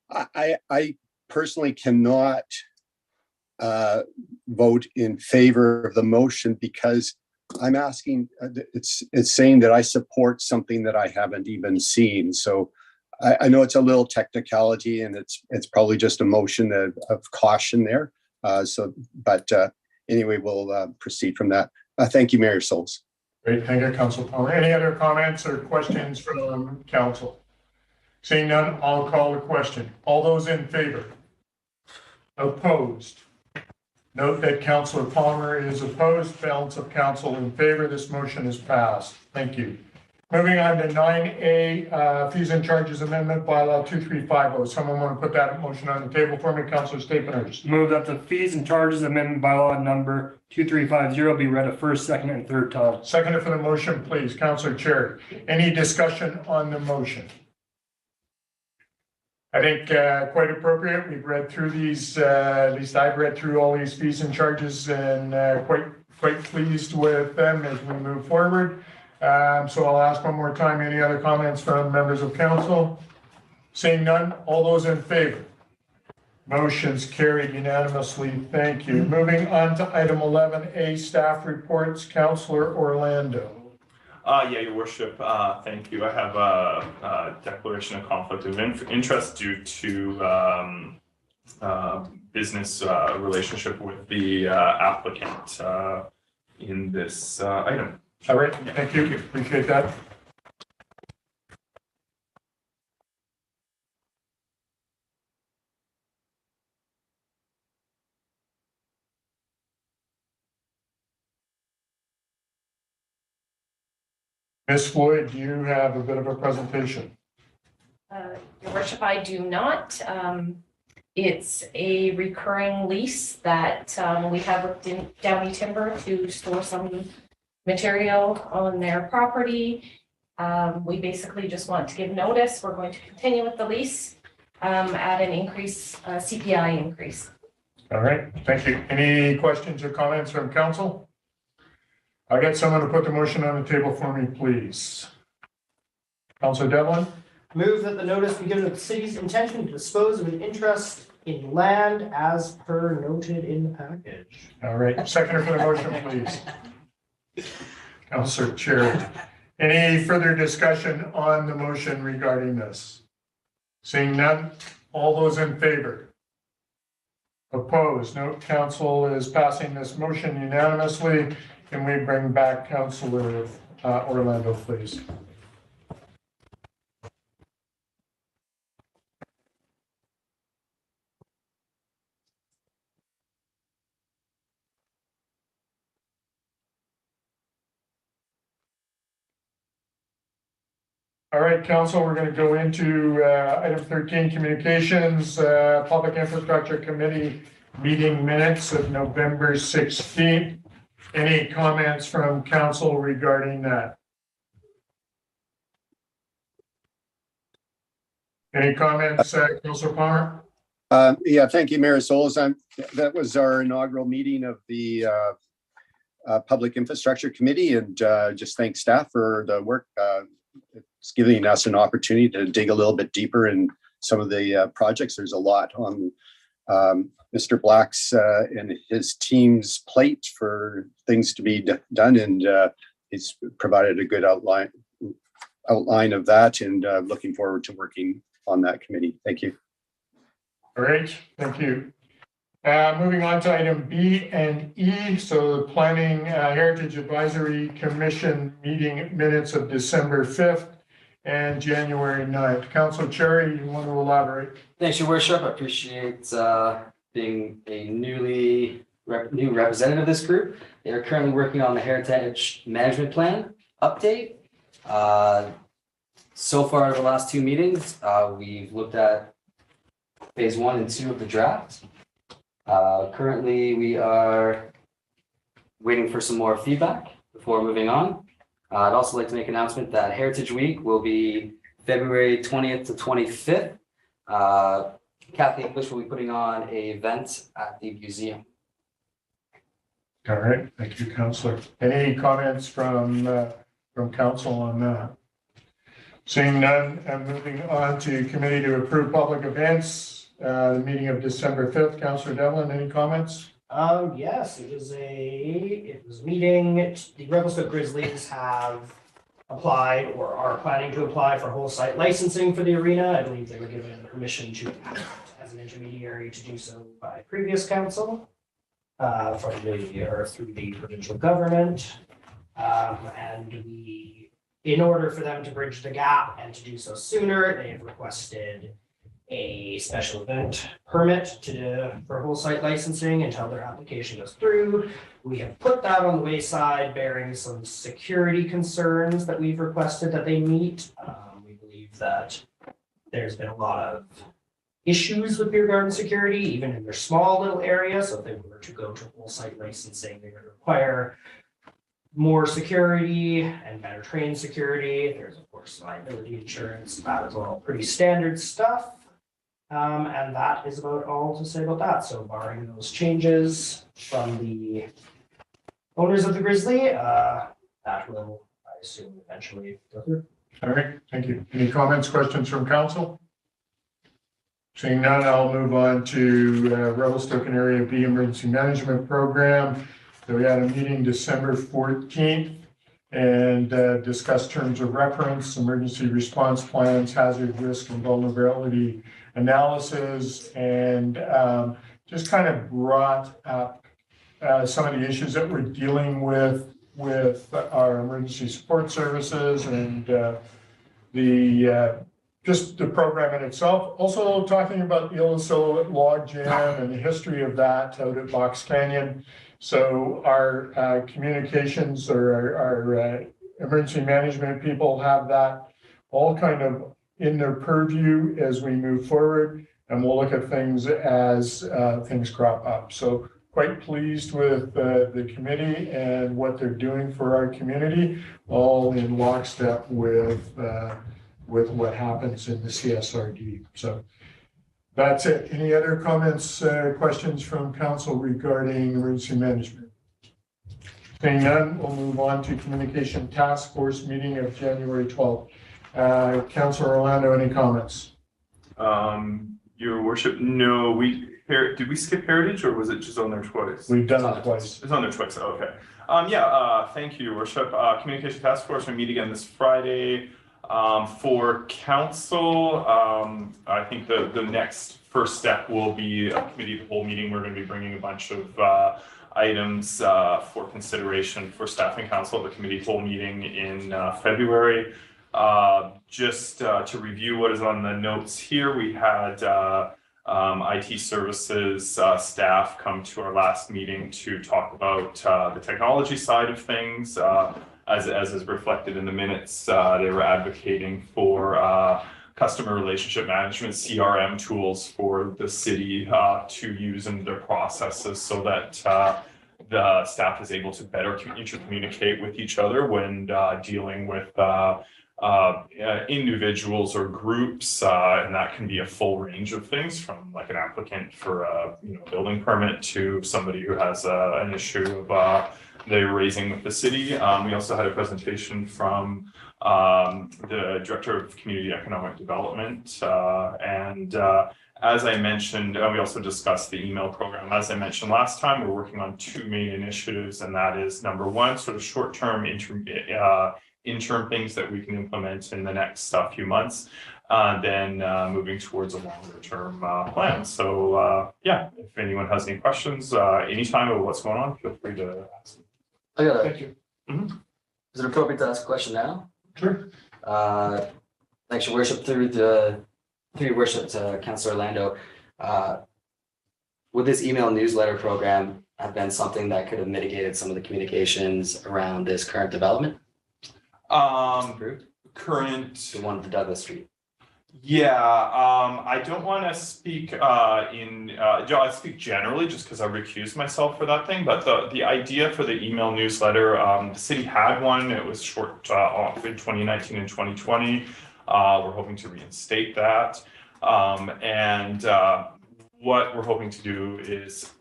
I personally cannot vote in favor of the motion because I'm asking, it's saying that I support something that I haven't even seen. So I know it's a little technicality and it's probably just a motion of caution there. Anyway, we'll proceed from that. Thank you, Mayor Souls. Great, thank you, Councilor Palmer. Any other comments or questions from council? Seeing none, I'll call the question. All those in favor? Opposed? Note that Councilor Palmer is opposed. Balance of council in favor. This motion is passed. Thank you. Moving on to 9A, fees and charges amendment bylaw 2350. Someone want to put that motion on the table for me? Councilor Staples. Move that the fees and charges amendment bylaw number 2350 be read a first, second, and third time. Second for the motion, please. Councilor Cherry. Any discussion on the motion? I think quite appropriate. We've read through these, at least I've read through all these fees and charges and quite pleased with them as we move forward. So I'll ask one more time, any other comments from members of council? Seeing none, all those in favor? Motion's carried unanimously. Thank you. Moving on to item 11A, staff reports. Councilor Orlando. Yeah, Your Worship, thank you. I have a declaration of conflict of interest due to business relationship with the applicant in this item. All right, thank you. Appreciate that. Ms. Floyd, do you have a bit of a presentation? Your Worship, I do not. It's a recurring lease that we have with Downey Timber to store some material on their property. We basically just want to give notice. We're going to continue with the lease at an increase, CPI increase. All right, thank you. Any questions or comments from council? I'll get someone to put the motion on the table for me, please. Councilor Devlin? Move that the notice be given of the city's intention to dispose of an interest in land as per noted in the package. All right, seconder for the motion, please. Councilor Chair. Any further discussion on the motion regarding this? Seeing none, all those in favor? Opposed? No, council is passing this motion unanimously. Can we bring back Councilor Orlando, please? All right, council, we're going to go into item 13, communications, Public Infrastructure Committee meeting minutes of November 16th. Any comments from council regarding that? Any comments, Councilor Palmer? Yeah, thank you, Mayor Souls. That was our inaugural meeting of the Public Infrastructure Committee, and just thank staff for the work. It's giving us an opportunity to dig a little bit deeper in some of the projects. There's a lot on Mr. Black's and his team's plate for things to be done, and he's provided a good outline of that, and looking forward to working on that committee. Thank you. All right, thank you. Moving on to item B and E. So the Planning Heritage Advisory Commission meeting minutes of December 5th and January 9th. Councilor Cherry, you want to elaborate? Thanks, Your Worship. I appreciate being a new representative of this group. They are currently working on the Heritage Management Plan update. So far, over the last two meetings, we've looked at phase 1 and 2 of the draft. Currently, we are waiting for some more feedback before moving on. I'd also like to make an announcement that Heritage Week will be February 20th to 25th. Kathy English will be putting on an event at the museum. All right, thank you, Councilor. Any comments from council on that? Seeing none, and moving on to committee to approve public events, the meeting of December 5th. Councilor Devlin, any comments? Yes, it was a meeting. The Revelstoke Grizzlies have applied or are planning to apply for whole site licensing for the arena. I believe they were given permission to act as an intermediary to do so by previous council through the provincial government. In order for them to bridge the gap and to do so sooner, they have requested a special event permit for whole site licensing until their application goes through. We have put that on the wayside, bearing some security concerns that we've requested that they meet. We believe that there's been a lot of issues with beer garden security, even in their small little area. So if they were to go to whole site licensing, they would require more security and better trained security. There's of course liability insurance. That is all pretty standard stuff. And that is about all to say about that. So barring those changes from the owners of the Grizzly, that will, I assume, eventually go through. All right, thank you. Any comments, questions from council? Seeing none, I'll move on to Revelstoke and Area B Emergency Management Program. So we had a meeting December 14th and discussed terms of reference, emergency response plans, hazard, risk, and vulnerability analysis, and just kind of brought up some of the issues that we're dealing with our emergency support services and just the program in itself. Also talking about the Illico log jam and the history of that out at Box Canyon. So our communications or our emergency management people have that all kind of in their purview as we move forward, and we'll look at things as things crop up. So quite pleased with the committee and what they're doing for our community, all in lockstep with what happens in the CSRD. So that's it. Any other comments, questions from council regarding emergency management? Seeing none, we'll move on to communication task force meeting of January 12th. Councilor Orlando, any comments? Your worship, no, did we skip Heritage or was it just on there twice? We've done it twice. It's on there twice, okay. Thank you, your worship. Communication task force, we meet again this Friday. For council, I think the next first step will be a committee of the whole meeting. We're going to be bringing a bunch of items for consideration for staff and council at the committee of the whole meeting in February. Just to review what is on the notes here, we had IT services staff come to our last meeting to talk about the technology side of things. As is reflected in the minutes, they were advocating for customer relationship management, CRM tools for the city to use in their processes so that the staff is able to better intercommunicate with each other when dealing with individuals or groups, and that can be a full range of things, from like an applicant for a building permit to somebody who has an issue of they're raising with the city. We also had a presentation from the Director of Community Economic Development, and As I mentioned, we also discussed the email program. As I mentioned last time, we're working on two main initiatives, and that is number one, sort of short-term interim things that we can implement in the next few months. Then moving towards a longer-term plan. So yeah, if anyone has any questions anytime about what's going on, feel free to ask. I got Thank you. Is it appropriate to ask a question now? Sure. Thanks, Your Worship. Through your worship to Councillor Orlando, would this email newsletter program have been something that could have mitigated some of the communications around this current development? Approved? Current. The one at the Douglas Street. Yeah, I don't want to speak I speak generally just because I recused myself for that thing, but the idea for the email newsletter, the city had one. It was short off in 2019 and 2020. We're hoping to reinstate that. And what we're hoping to do is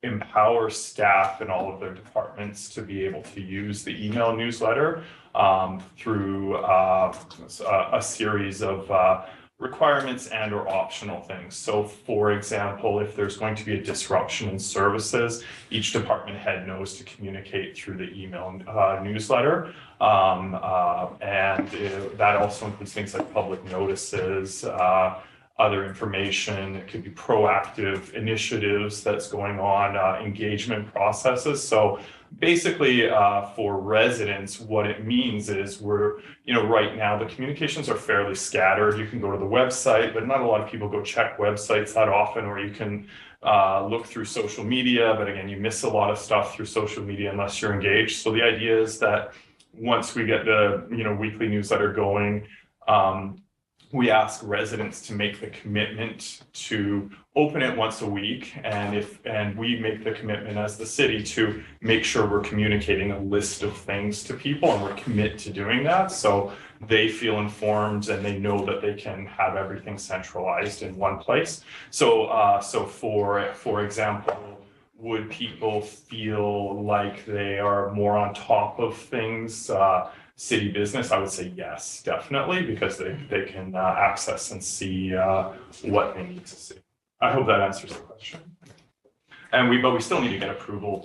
empower staff in all of their departments to be able to use the email newsletter through a series of requirements and or optional things. So for example, if there's going to be a disruption in services, each department head knows to communicate through the email newsletter. That also includes things like public notices, other information. It could be proactive initiatives that's going on, engagement processes. So basically, for residents, what it means is right now the communications are fairly scattered. You can go to the website, but not a lot of people go check websites that often, or you can look through social media, but again, you miss a lot of stuff through social media unless you're engaged. So the idea is that once we get the weekly newsletter going, we ask residents to make the commitment to open it once a week, and we make the commitment as the city to make sure we're communicating a list of things to people, and we're committed to doing that so they feel informed and they know that they can have everything centralized in one place. So for example, would people feel like they are more on top of things? City business, I would say yes, definitely, because they can access and see what they need to see. I hope that answers the question. And but we still need to get approval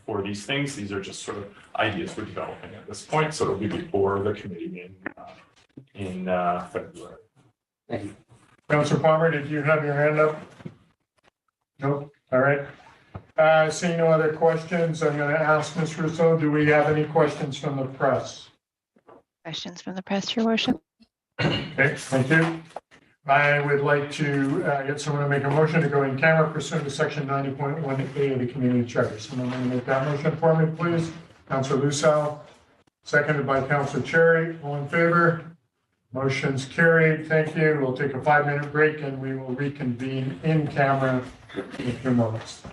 for these things. These are just sort of ideas we're developing at this point, so it'll be before the committee in February. Thank you. Councilor Palmer, did you have your hand up? No. All right. Seeing no other questions, I'm going to ask Ms. Rousseau, do we have any questions from the press? Questions from the press, Your Worship. Okay, thank you. I would like to get someone to make a motion to go in camera pursuant to section 90.1A of the community charter. Someone want to make that motion for me, please? Councilor Lusal, seconded by Councilor Cherry. All in favor? Motion's carried. Thank you. We'll take a 5-minute break and we will reconvene in camera in a few moments.